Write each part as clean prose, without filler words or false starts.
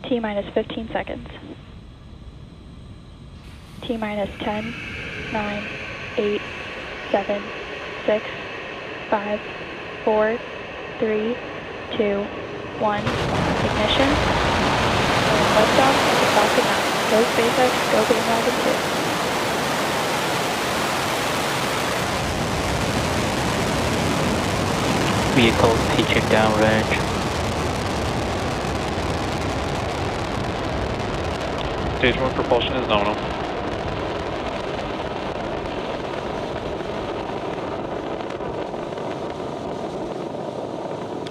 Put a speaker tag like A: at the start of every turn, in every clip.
A: T minus 15 seconds. T minus 10, 9, 8, 7, 6, 5, 4, 3, 2, 1. Ignition. And liftoff of the Falcon 9. Go SpaceX, go Bandwagon-2.
B: Vehicle pitching downrange.
C: Stage 1 propulsion is nominal.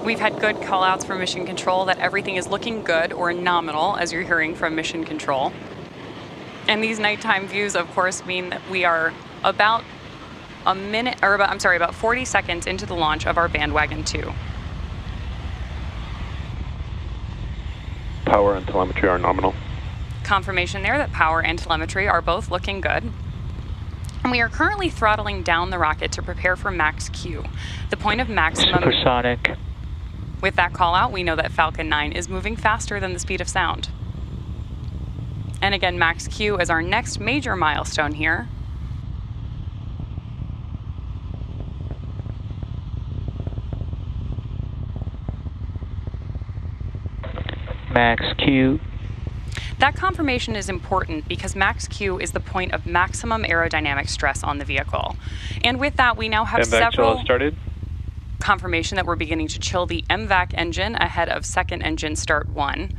D: We've had good callouts from Mission Control that everything is looking good or nominal, as you're hearing from Mission Control. And these nighttime views, of course, mean that we are about about 40 seconds into the launch of our Bandwagon-2.
C: Power and telemetry are nominal.
D: Confirmation there that power and telemetry are both looking good. And we are currently throttling down the rocket to prepare for max Q, the point of maximum.
B: Supersonic.
D: With that call out, we know that Falcon 9 is moving faster than the speed of sound. And again, max Q is our next major milestone here.
B: Max Q.
D: That confirmation is important because max Q is the point of maximum aerodynamic stress on the vehicle. And with that, we now have several confirmation that we're beginning to chill the MVAC engine ahead of second engine start 1,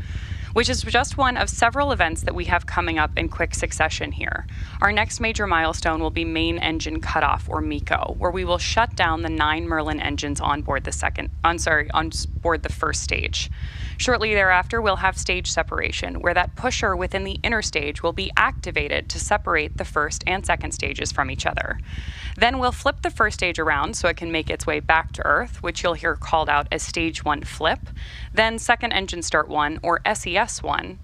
D: which is just one of several events that we have coming up in quick succession here. Our next major milestone will be main engine cutoff, or MECO, where we will shut down the 9 Merlin engines on board the first stage. Shortly thereafter, we'll have stage separation, where that pusher within the inner stage will be activated to separate the first and second stages from each other. Then we'll flip the first stage around so it can make its way back to Earth, which you'll hear called out as Stage 1 flip, then Second Engine Start 1, or SES 1,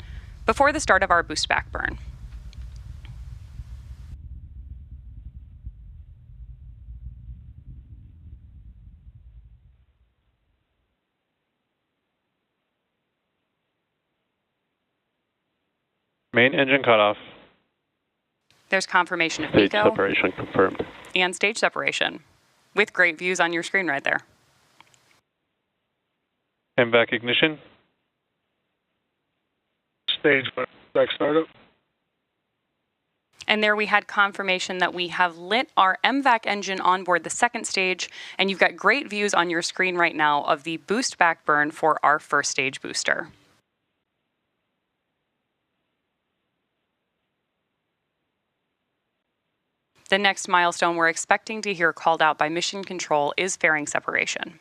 D: before the start of our boost back burn.
C: Main engine cutoff.
D: There's confirmation of
C: Stage
D: MECO
C: separation confirmed.
D: and stage separation, with great views on your screen right there.
C: MVAC ignition. Stage 1 back startup.
D: And there we had confirmation that we have lit our MVAC engine on board the second stage, and you've got great views on your screen right now of the boost back burn for our first stage booster. The next milestone we're expecting to hear called out by Mission Control is fairing separation.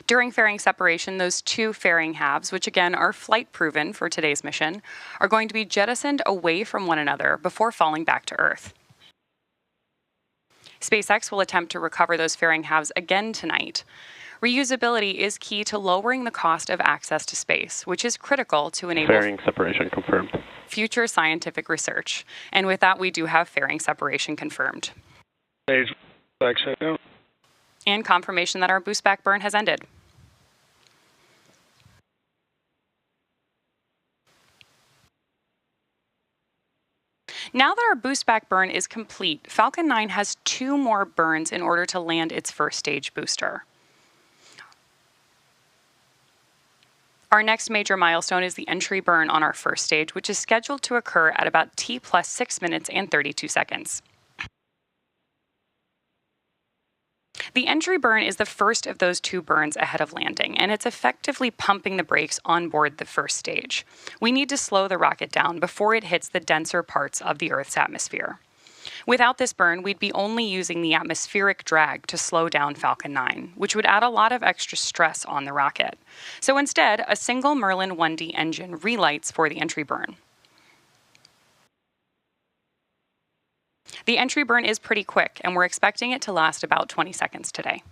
D: During fairing separation, those 2 fairing halves, which again are flight proven for today's mission, are going to be jettisoned away from one another before falling back to Earth. SpaceX will attempt to recover those fairing halves again tonight. Reusability is key to lowering the cost of access to space, which is critical to enable
C: Fairing separation confirmed.
D: Future scientific research. And with that, we do have fairing separation confirmed.
C: Stage back shutdown.
D: And confirmation that our boost back burn has ended. Now that our boost back burn is complete, Falcon 9 has 2 more burns in order to land its first stage booster. Our next major milestone is the entry burn on our first stage, which is scheduled to occur at about T plus 6 minutes and 32 seconds. The entry burn is the first of those 2 burns ahead of landing, and it's effectively pumping the brakes on board the first stage. We need to slow the rocket down before it hits the denser parts of the Earth's atmosphere. Without this burn, we'd be only using the atmospheric drag to slow down Falcon 9, which would add a lot of extra stress on the rocket. So instead, a single Merlin 1D engine relights for the entry burn. The entry burn is pretty quick, and we're expecting it to last about 20 seconds today.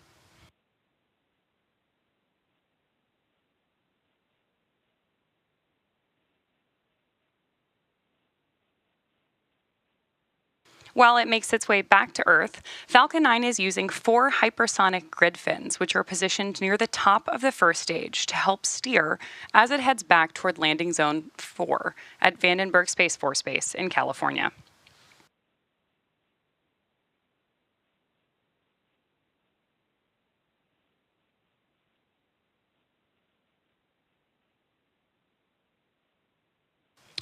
D: While it makes its way back to Earth, Falcon 9 is using 4 hypersonic grid fins, which are positioned near the top of the first stage to help steer as it heads back toward Landing Zone 4 at Vandenberg Space Force Base in California.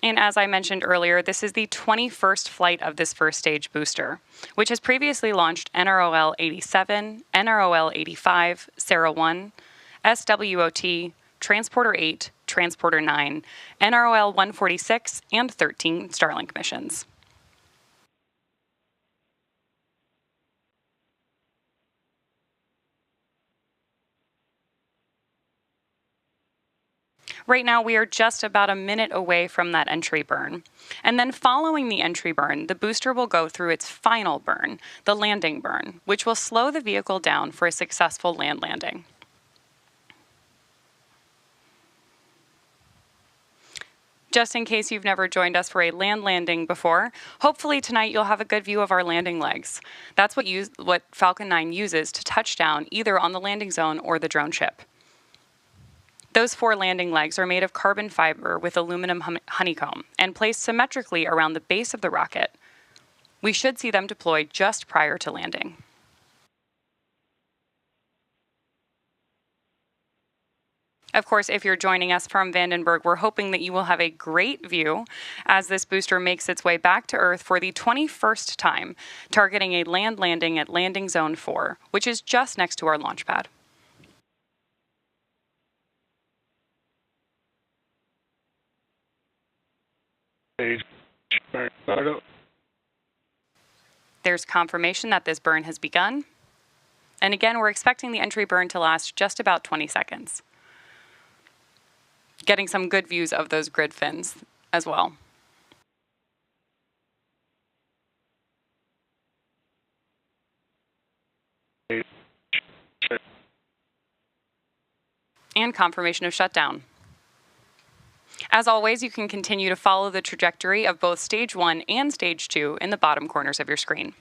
D: And as I mentioned earlier, this is the 21st flight of this first stage booster, which has previously launched NROL 87, NROL 85, Sarah 1, SWOT, Transporter 8, Transporter 9, NROL 146, and 13 Starlink missions. Right now, we are just about a minute away from that entry burn. And then following the entry burn, the booster will go through its final burn, the landing burn, which will slow the vehicle down for a successful land landing. Just in case you've never joined us for a land landing before, hopefully tonight you'll have a good view of our landing legs. That's what Falcon 9 uses to touch down either on the landing zone or the drone ship. Those 4 landing legs are made of carbon fiber with aluminum honeycomb and placed symmetrically around the base of the rocket. We should see them deployed just prior to landing. Of course, if you're joining us from Vandenberg, we're hoping that you will have a great view as this booster makes its way back to Earth for the 21st time, targeting a land landing at Landing Zone 4, which is just next to our launch pad. There's confirmation that this burn has begun. And again, we're expecting the entry burn to last just about 20 seconds. Getting some good views of those grid fins as well. And confirmation of shutdown. As always, you can continue to follow the trajectory of both Stage 1 and Stage 2 in the bottom corners of your screen.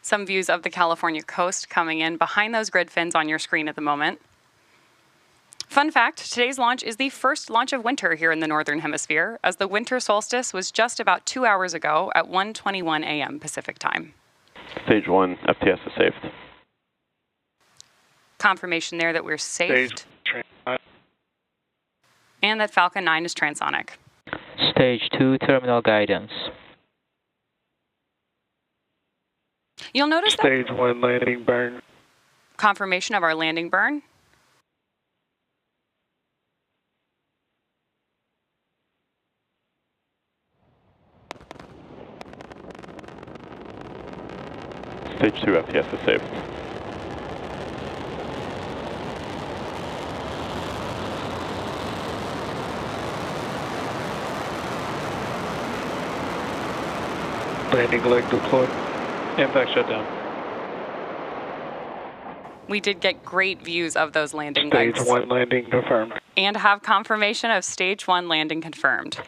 D: Some views of the California coast coming in behind those grid fins on your screen at the moment. Fun fact, today's launch is the first launch of winter here in the Northern Hemisphere, as the winter solstice was just about 2 hours ago at 1:21 a.m. Pacific time.
C: Stage 1, FTS is saved.
D: Confirmation there that we're safe. And that Falcon 9 is transonic.
B: Stage 2 terminal guidance.
D: You'll notice
C: Stage 1 landing burn.
D: Confirmation of our landing burn.
C: Stage 2 FTS is saved. Landing leg deployed. Impact shutdown.
D: We did get great views of those landing legs.
C: Stage 1 landing confirmed.
D: And have confirmation of Stage 1 landing confirmed.